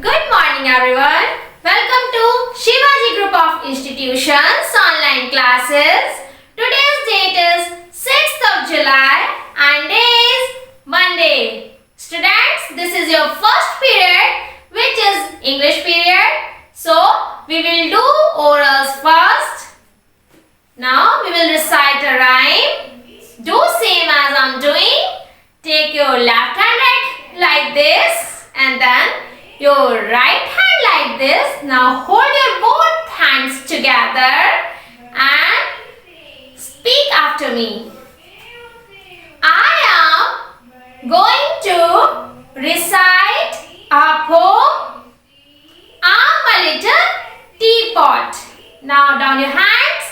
Good morning everyone. Welcome to Shivaji Group of Institutions online classes. Today's date is 6th of July and day is Monday. Students, this is your first period which is English period. So, we will do orals first. Now, we will recite a rhyme. Do same as I'm doing. Take your left hand like this and then your right hand like this. Now hold your both hands together and speak after me. I am going to recite a poem. I'm a little teapot. Now down your hands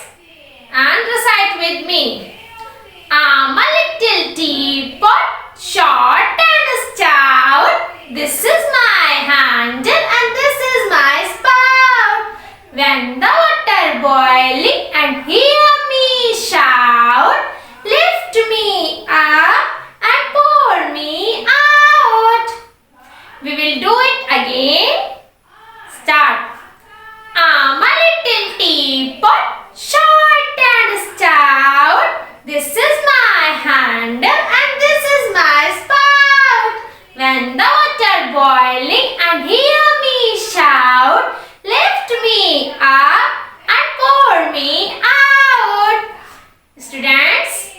and recite with me. I'm a little teapot, short and stout. This is my handle and this is my spout. When the water boiling and hear me shout, lift me up and pour me out. We will do it again. Start. I'm a little teapot, short and stout. This is my handle and this is my spout. When the water boiling and hear me shout, lift me up and pour me out. Students,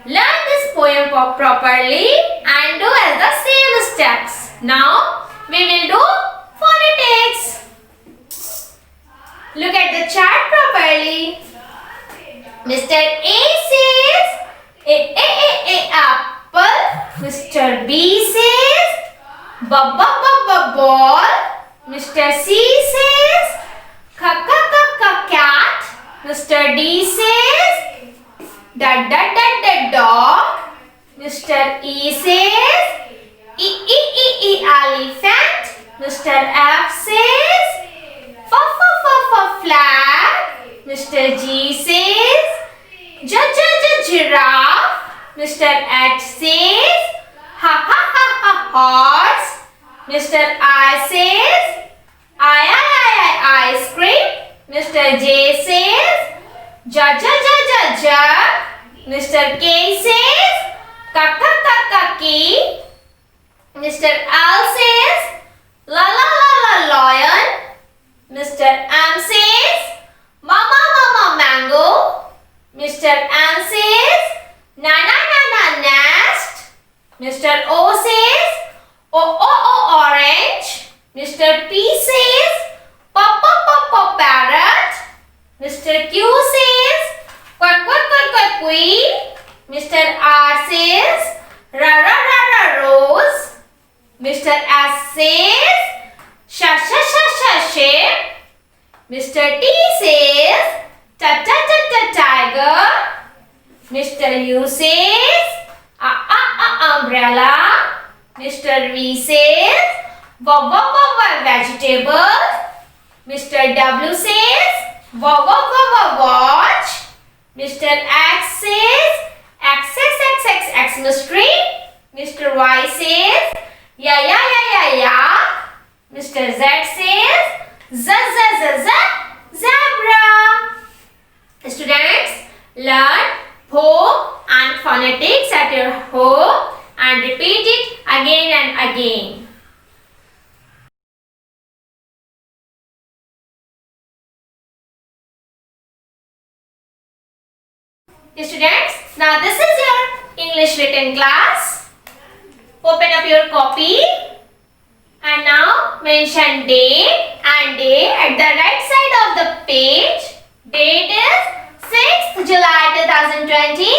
learn this poem properly and do as the same steps. Now, we will do phonetics. Look at the chart properly. Mr. A says A apple. Mr. B says ball. Mr. C says cat. Mr. D says dog. Mr. E says elephant. Mr. F says flag. Mr. G says giraffe. Mr. H says horse. Mr. I says ice cream. Mr. J says jug. Mr. K says key. Mr. L says lion. Mr. M says mama mango. Mr. N says nana nest. Mr. O says orange. Mr. P says parrot. Mr. Q says quack queen. Mr. R says rose. Mr. S says shape. Mr. T says tiger. Mr. U says umbrella. Mr. V says vegetables. Mr. W says watch. Mr. X says Xmas tree. Mr. Y says yeah. Mr. Z says zebra. Students, learn poem and phonetics at your home and repeat it again and again. Students, now this is your English written class. Open up your copy and now mention date and day at the right side of the page. Date is 6th July 2020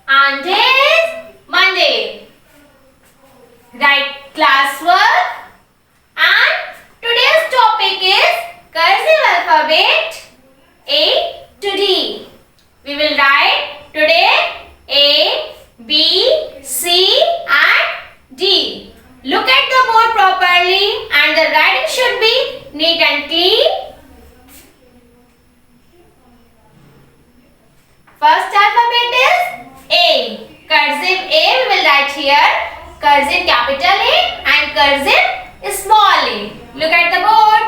and day is Monday. Write classwork and today's topic is cursive alphabet A to D. We will write today A, B, C and D. Look at the board properly and the writing should be neat and clean. First alphabet is A. Cursive A we will write here. Cursive capital A and cursive small a. Look at the board.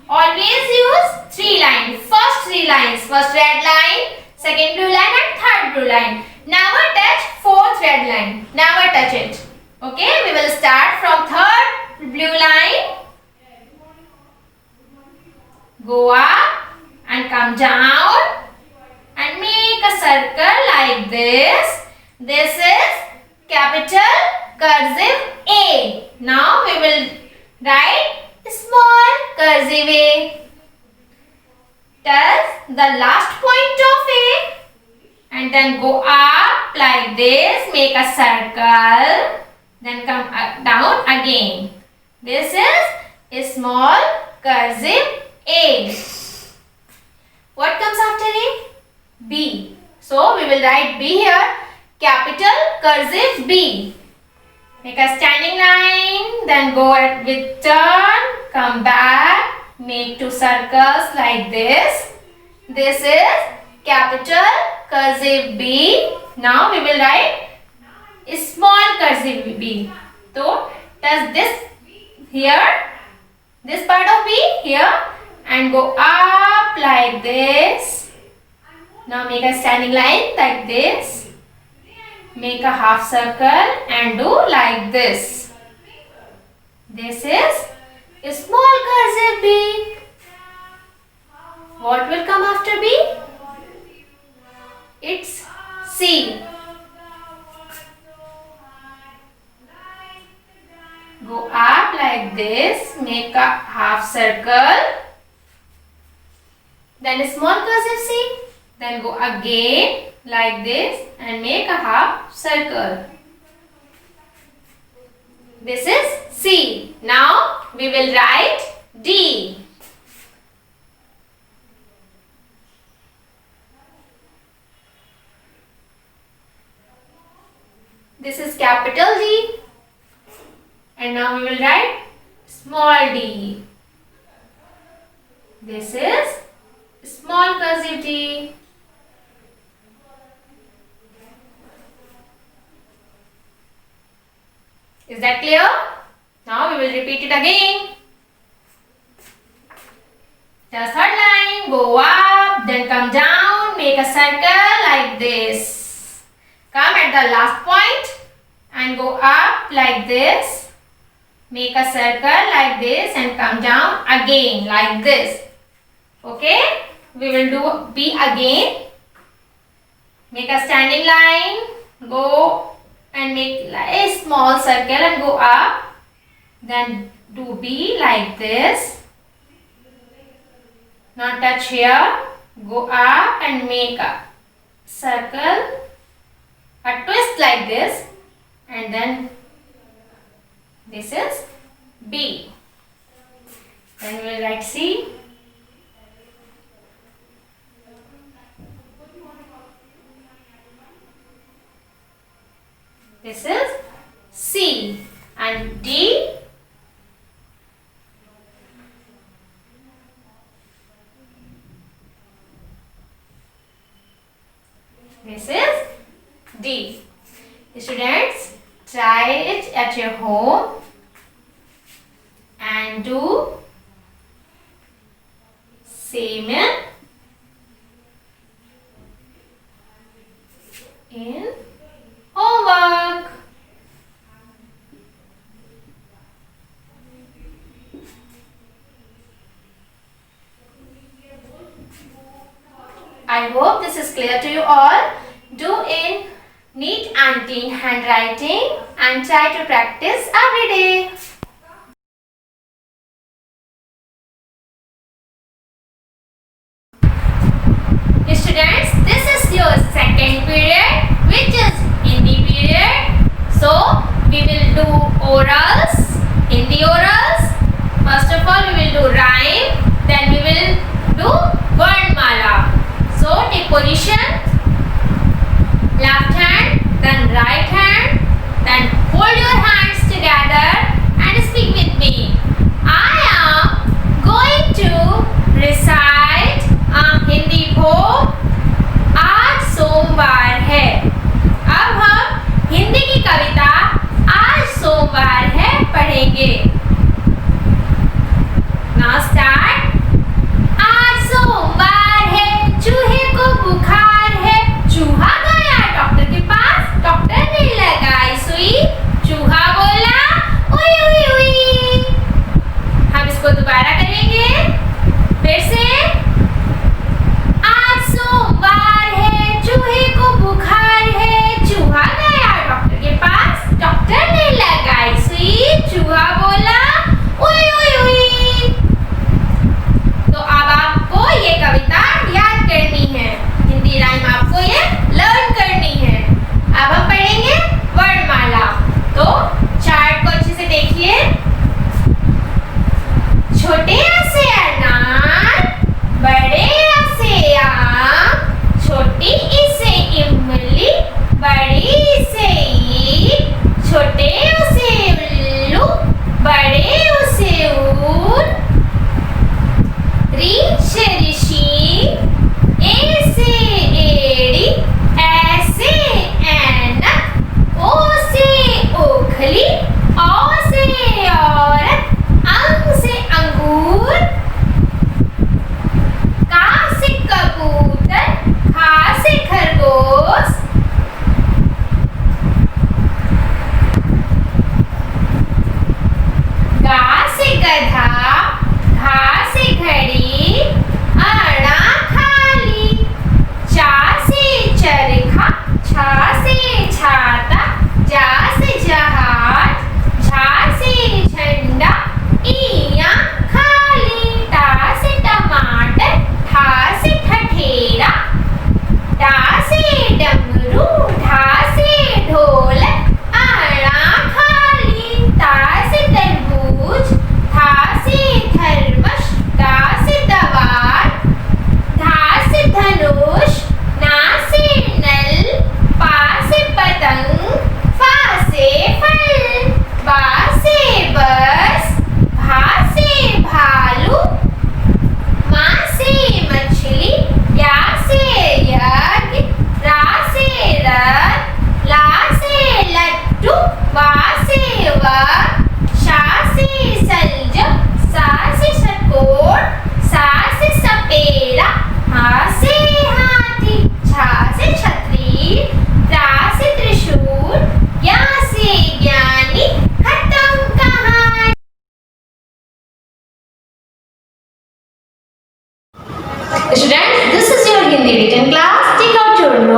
Always use 3 lines. First 3 lines. First red line, second blue line and third blue line. Never touch fourth red line. Never touch it. Okay, we will start from third blue line. Go up and come down and make a circle like this. This is capital cursive A. Now we will write small cursive A. Touch the last point of A and then go up like this. Make a circle. Then come down again. This is a small cursive A. What comes after A? B. So we will write B here. Capital cursive B. Make a standing line. Then go with turn. Come back. Make 2 circles like this. This is capital cursive B. Now we will write small cursive B. So touch this here. This part of B here. And go up like this. Now make a standing line like this. Make a half circle and do like this. This is a small cursive B. What will come after B? It's C. Go up like this. Make a half circle. Then a small cursive C. Then go again like this and make a half circle. This is C. Now we will write D. This is capital D. And now we will write small d. This is small cursive D. Is that clear? Now we will repeat it again. The third line, go up, then come down, make a circle like this. Come at the last point and go up like this. Make a circle like this and come down again like this. Okay? We will do B again. Make a standing line, go and make a small circle and go up. Then do B like this. Now touch here, go up and make a circle, a twist like this, and then this is B. Then we will write C. This is C. And D. This is D. Students, try it at your home and do same in homework. I hope this is clear to you all. Do in neat and clean handwriting and try to practice every day. Students, this is your second period, which is Hindi period. So, we will do orals, Hindi orals. First of all, we will do rhyme, then we will do Varnmala. So, take position, left hand, then right hand, then hold your hands together and speak with me. I am going to recite a Hindi poem. आज सोमवार है. अब हम हिंदी की कविता आज सोमवार है पढ़ेंगे.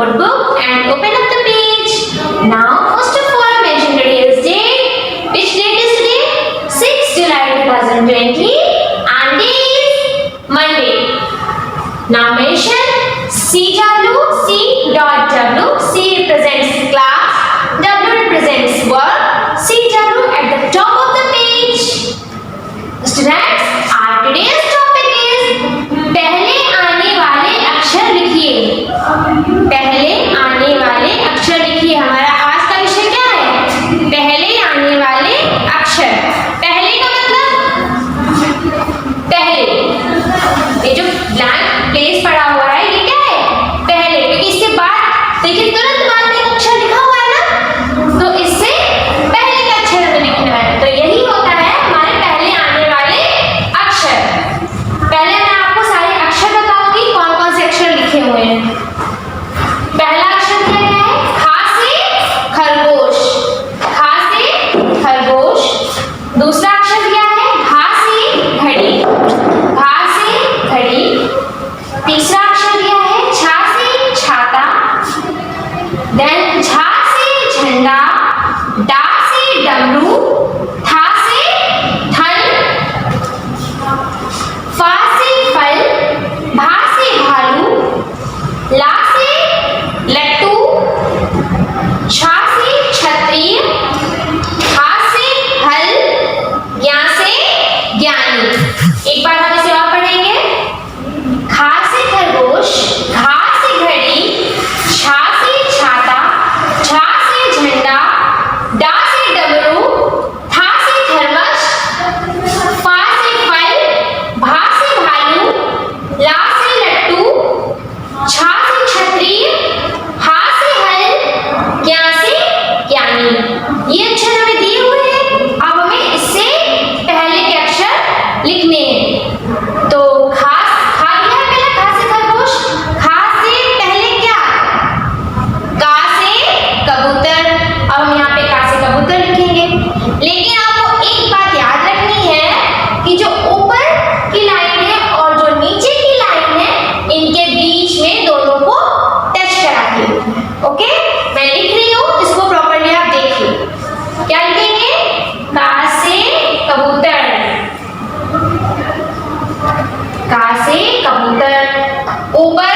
notebook and open up the page. Now, first of all, mention today's date. Which date is today? 6 July 2020 and day is Monday. Now mention CW, C.W. C represents class, W represents work. CW at the top of the page. Students, our today's topic is पहले आने वाले अक्षर लिखिए. पहले आने वाले अक्षर लिखिए. हमारा आज का विषय क्या है? पहले आने वाले अक्षर. पहले का मतलब पहले. ये जो ब्लैंक प्लेस पड़ा हुआ है ये क्या है? पहले. क्योंकि इसके बाद देखिए तुरंत बाद में अक्षर लिखा हुआ है ना, तो इससे पहले का अक्षर हमें लिखना है. तो यही होता है हमारे पहले आने वाले अक्षर. पहले मैं आपको सारे अक्षर बताऊंगी कौन कौन से अक्षर लिखे हुए हैं. पहला अक्षर क्या है? खा से खरगोश. खा से खरगोश. दूसरा अक्षर क्या है? घा से घड़ी. घा से घड़ी. तीसरा अक्षर क्या है? छा से छाता. देन झा से झंडा. डा से डमरू. था से थन. फा से फल. भा से भालू. ला से लट्टू. छा से क्षत्रिय. हा से हल. ज्ञा से ज्ञानी. एक बार हम इसे और पढ़ेंगे. खा से खरगोश. घा से घड़ी. छा से छाता. झा से झंडा. डा से डमरू. था से थर्मस. फा से फल. भा से भालू. ला से लट्टू. छा से क्षत्रिय. हा से हल. ज्ञा से ज्ञानी. ये अक्षर हमें दिए हुए हैं. अब हमें इससे पहले के अक्षर लिखने हैं. तो खा खा गया है पहला. खा से खरगोश. खा से पहले क्या? का से कबूतर. अब हम यहाँ पे का से कबूतर लिखेंगे. लेकिन आपको एक बात याद रखनी है कि जो ऊपर की लाइन है और जो नीचे की लाइन है इनके बीच में दोनों को टच करा के. ओके, मैं लिख रही हूँ, इसको प्रॉपर्ली आप देखिए. क्या लिखेंगे? का से कबूतर. का से कबूतर. ऊपर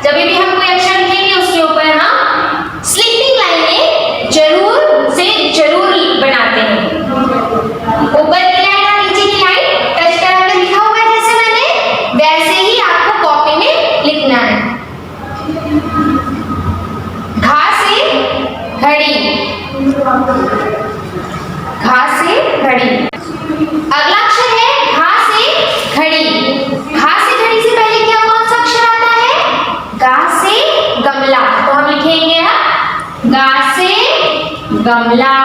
जब भी हम कोई अक्षर लिखेंगे उसके ऊपर हम स्लिपिंग लाइनें जरूर से जरूर बनाते हैं. ऊपर की लाइन और नीचे की लाइन टच करा के लिखा हुआ है जैसे मैंने, वैसे ही आपको कॉपी में लिखना है. घा से घड़ी. घा से घड़ी. अगला अक्षर है घा से घड़ी. घा से घड़ी से पहले क्या कौन सा अक्षर आता है? गा से गमला. तो हम लिखेंगे अब गा से गमला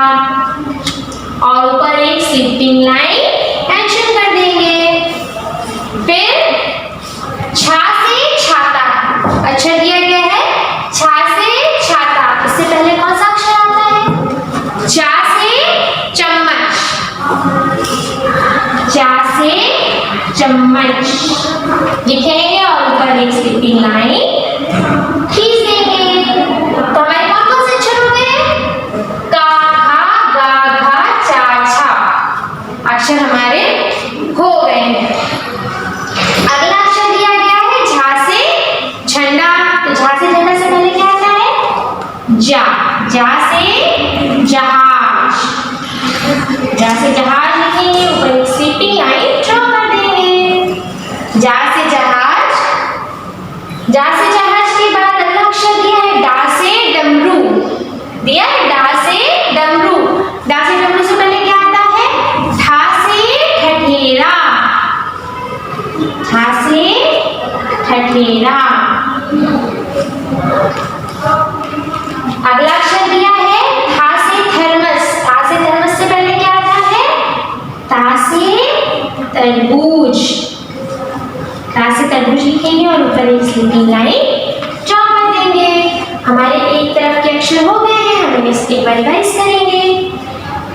और ऊपर एक स्लिपिंग लाइन मेंशन कर देंगे. फिर छा से छाता. अक्षर दिया गया है छा से छाता. इससे पहले कौन सा अक्षर आता है? चा से चम्मच. चा से चम्मच लिखेंगे और ऊपर एक स्लिपिंग लाइन खींच देंगे. तो हमारे कौन कौन से अक्षर हो गए? का, खा, गा, घा, चा, छा अक्षर हमारे हो गए हैं. अगला अक्षर दिया गया है झा से झंडा. तो झा से झंडा से पहले क्या आता है? जा. जा से जहाज. जा से जहाज लिखेंगे, ऊपर एक स्लिपिंग लाइन ड्रॉ कर देंगे. जा से जहाज. जा से जहाज के बाद अगला अक्षर दिया है डा से डमरू. दिया है डा से डमरू. डा से डमरू से पहले क्या आता है? ठा से ठठेरा. ठा से ठठेरा. अगला अक्षर दिया है था से थर्मस. था से थर्मस से पहले क्या आता है? ता से तरबूज. ता से तरबूज लिखेंगे और ऊपर एक स्लिपिंग लाइन ड्रॉ कर देंगे. हमारे एक तरफ के अक्षर हो गए हैं. हम इसके रिवाइज करेंगे.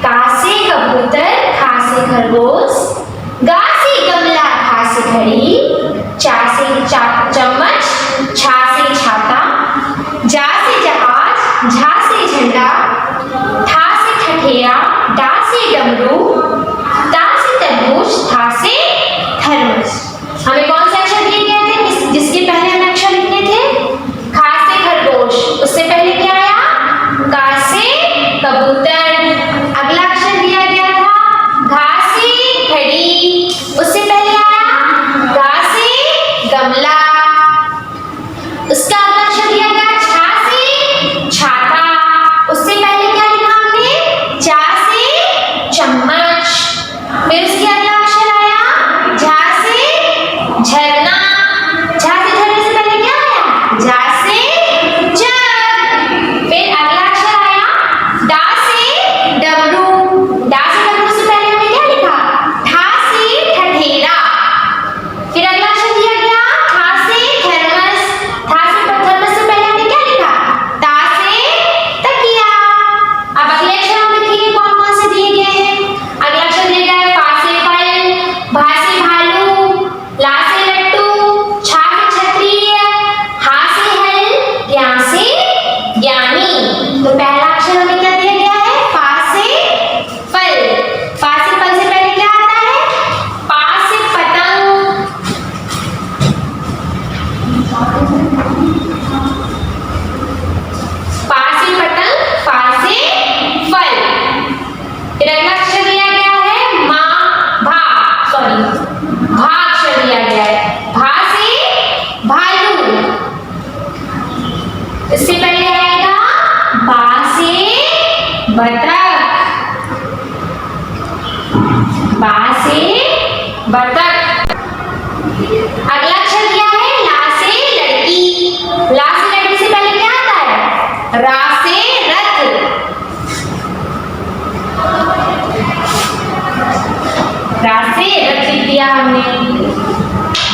का से कबूतर. खा से खरगोश. गा से गमला. खा से घड़ी. चा से चम्मच. छा से छाता. उसका अगला अक्षर दिया गया छा से छाता। उससे पहले क्या लिखा हमने? चा से चम्मच। फिर उसके अगला अक्षर आया झा से झरना। झा से झरने से पहले क्या आया? झा से जग। फिर अगला अक्षर आया डा से डमरू। डा से डमरू से पहले हमने क्या लिखा? ठा से ठठेरा। फिर अगला अक्षर दिया गया था से थर्मस। था से थर्मस से पहले हमने क्या लिखा? ता से तकिया। अब अगले अक्षर हम लिखेंगे कौन कौन से दिए गए हैं। अगला अक्षर दिया गया है फा से फल, भा से भालू, ला से लट्टू, छा से क्षत्रिय, हा से हल, ज्ञा से ज्ञानी। तो पहला अक्षर हमें क्या दिया गया है? फा से फल। फा से फल से पहले क्या आता है? पा से पतंग। पा से पतंग, फा से फल। फिर अगला अक्षर दिया गया है भा अक्षर दिया गया है। भा से भालू। इससे पहले आएगा बा से बतख। बा से बतख। अगला अक्षर दिया है ला से लड़की। ला से लड़की से पहले क्या आता है? रा से रथ। रा से रथ लिख दिया हमने।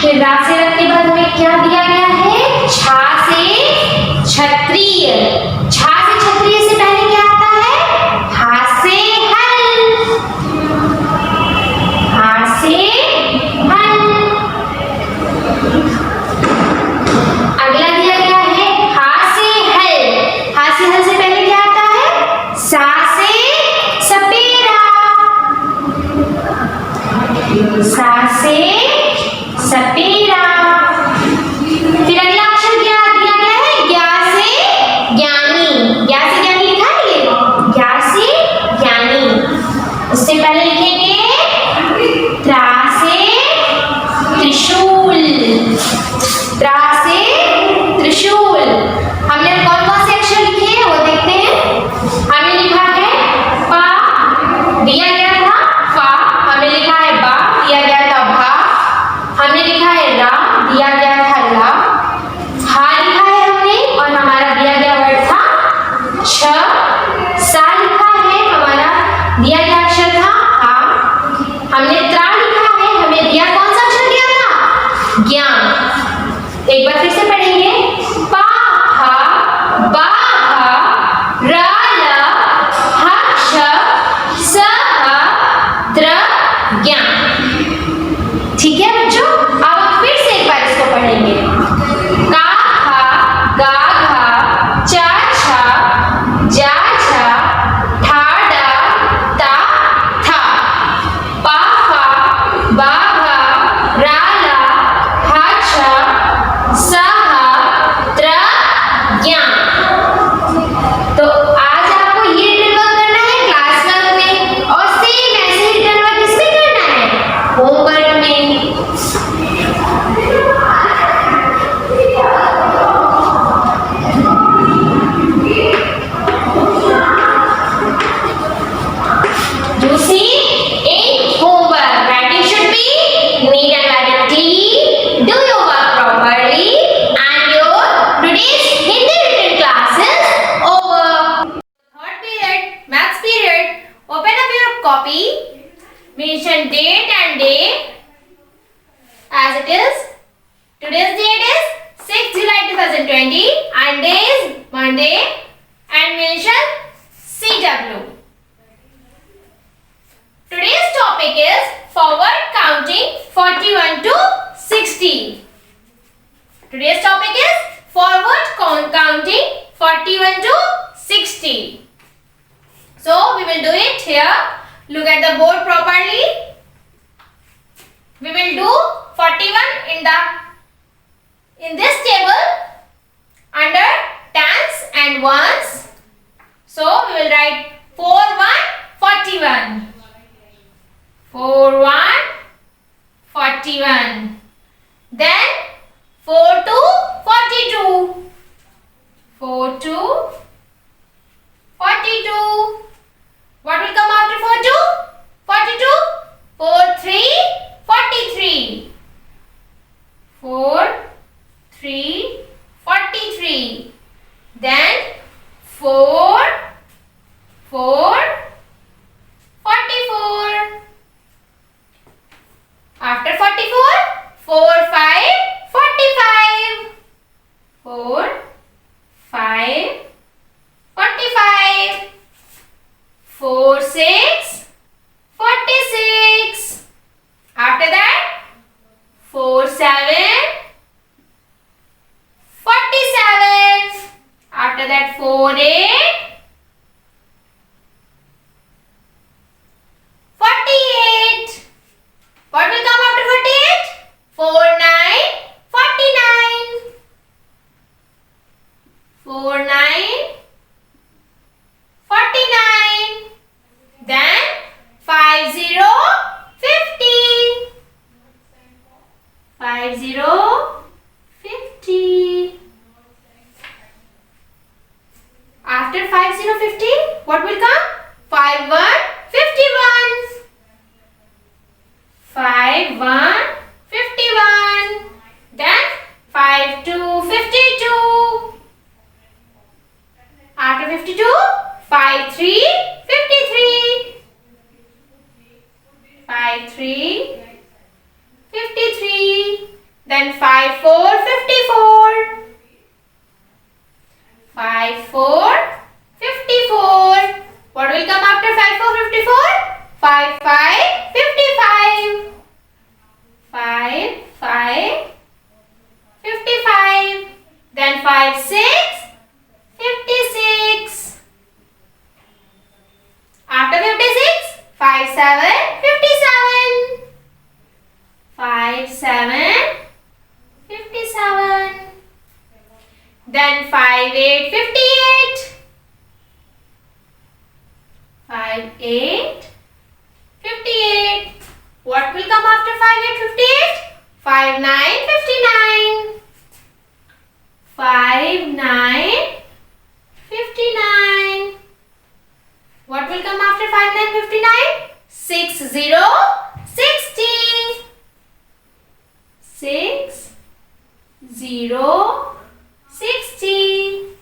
फिर रा से रथ के बाद हमें क्या दिया गया है? छा से क्षत्रिय। छा से क्षत्रिय से पहले क्या आता है? हा से हल। हा से हल। अगला दिया गया है हा से हल। हा से हल से पहले क्या आता है? सा से सपेरा। सा से सपेरा। फिर अगला अक्षर क्या दिया गया है? ज्ञा से ज्ञानी। ज्ञा से ज्ञानी लिखा है ये? ज्ञा से ज्ञानी। उससे पहले लिखेंगे त्रा से त्रिशूल। त्रा से त्रिशूल। हमने कौन कौन से अक्षर लिखे हैं वो देखते हैं। हमने लिखा है पा, दिया गया था फा। हमने लिखा है बा, दिया गया था भा। हमने लिखा है रा, दिया गया था ला। हा लिखा है हमने और हमारा दिया गया वर्ड था छ। सा लिखा है, हमारा दिया गया अक्षर था हा। हमने त्रा लिखा है, हमें दिया कौन सा अक्षर दिया था? ज्ञान। एक बार फिर से पढ़ेंगे पा हा बा हा रा ला हा श स हा त्र ज्ञान। ठीक है बच्चों, अब हम फिर से एक बार इसको पढ़ेंगे। का खा गा घा चा छा जा छा ठा डा ता था पा फा बा भा रा ला हा छा सा हा त्र ज्ञान। तो आज आपको ये ड्रिल वर्क करना है क्लास वर्क में और सेम ऐसे ही ड्रिल वर्क किसमें करना है? होमवर्क में। You see, in homework, writing should be neat and very clean. Do your work properly, and your today's Hindi written class is over. Third period, maths period. Open up your copy. Mention date and day as it is. Today's date is 6 July 2020 and day is Monday and mention CW. Today's topic is forward counting 41 to 60. Today's topic is forward counting 41 to 60. So we will do it here. Look at the board properly. We will do 41 in this table under tens and ones. So we will write 4 1 41. 4 1 41. Then 4 2 42. 43. Then 4, 4, 44. After 44, 4, 5, 45. 4, 5, 45. 4, 6, 46. After that, 4, 7, 47. After that, 4, 8, 48. What will come after 48? 4, 9, 49. 4, 9, 49. Then 5, 0, 50. 5, 0, 50. After 5, 0, 50, what will come? 5, 1, 51. 5, 1, 51. Then 5, 2, 52. After 52, 5, 3, 53. 5, 3, 53. Then 5, 4, 54. 5, 4, 54. What will come after 5, 4, 54? 5, 5, 55. 5, 5, 55. Then 5, 6, 56. After 56, 5, 7, 57. 5, 7, 57. Then 5, 8, 58. 5, 8, 58. What will come after 5, 8, 58? 5, 9, 59. 5, 9, 59. What will come after 5, 9, 59? 6, 0, 60. 6, 0, 60.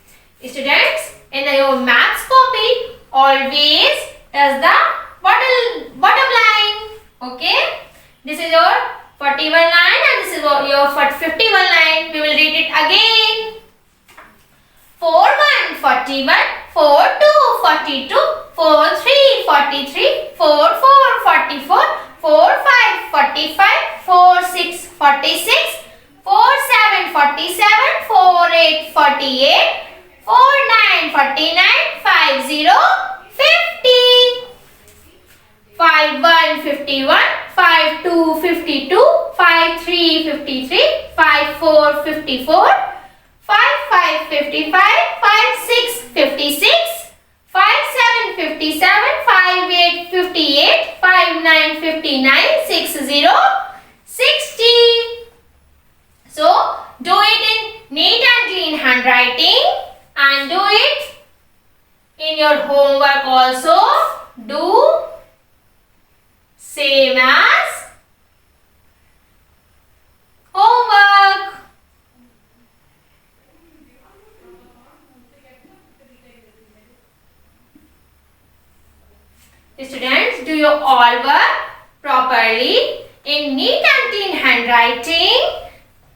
Students, in your maths copy, always does the bottom line. Okay? This is your 41 line and this is your 51 line. We will read it again. 4, 1, 41. 4, 2, 42. 4, 3, 43. 4, 4, 44. 4, 5, 45. 4, 6, 46. 4, 7, 47. 4, 8, 48. 4, 9, 49. 5, 0, 50. 5, 1, 51. 5, 2, 52. 5, 3, 53. 5, 4, 54. 5, 5, 55. 5, 6, 56. 5, 7, 57. 5, 8, 58. 5, 9, 59. 6, 0, 60. So, do it in neat and clean handwriting and do it in your homework also. Do same as homework. Students, do your all work properly in neat and clean handwriting.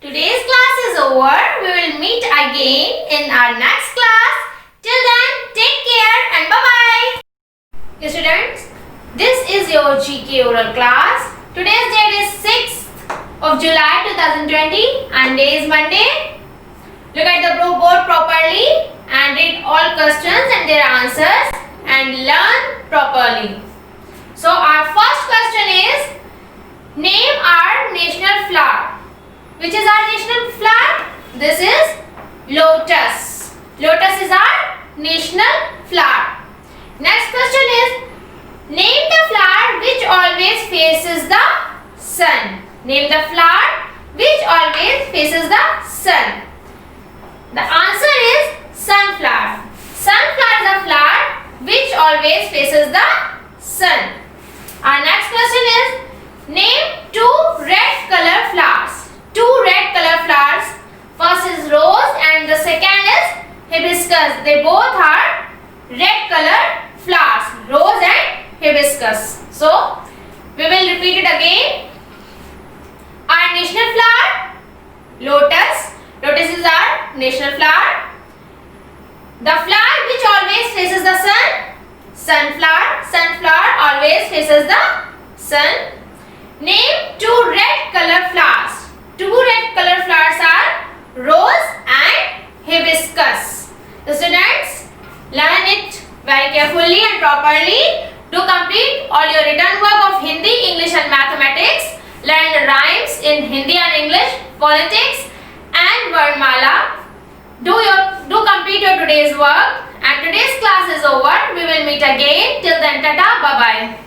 Today's class is over. We will meet again in our next class. Till then, take care and bye-bye. Students, this is your GK oral class. Today's date is 6th of July 2020 and day is Monday. Look at the board properly and read all questions and their answers and learn properly. So our first question is, name our national flower. Which is our national flower? This is lotus. Lotus is our national flower. Next question is, name the flower which always faces the sun. Name the flower which always faces the sun. The answer is sunflower. Sunflower is a flower which always faces the sun. Our next question is, name two red color flowers. Two red color flowers. First is rose and the second hibiscus. They both are red color flowers, rose and hibiscus. So we will repeat it again. Our national flower, lotus. Lotus is our national flower. The flower which always faces the sun, sunflower. Sunflower always faces the sun. Name two red color flowers. Two red color flowers are rose and hibiscus. The students, learn it very carefully and properly. To complete all your written work of Hindi, English and mathematics, learn rhymes in Hindi and English, phonetics and Varnmala. Do complete your today's work, and today's class is over. We will meet again. Till then, tata, bye bye.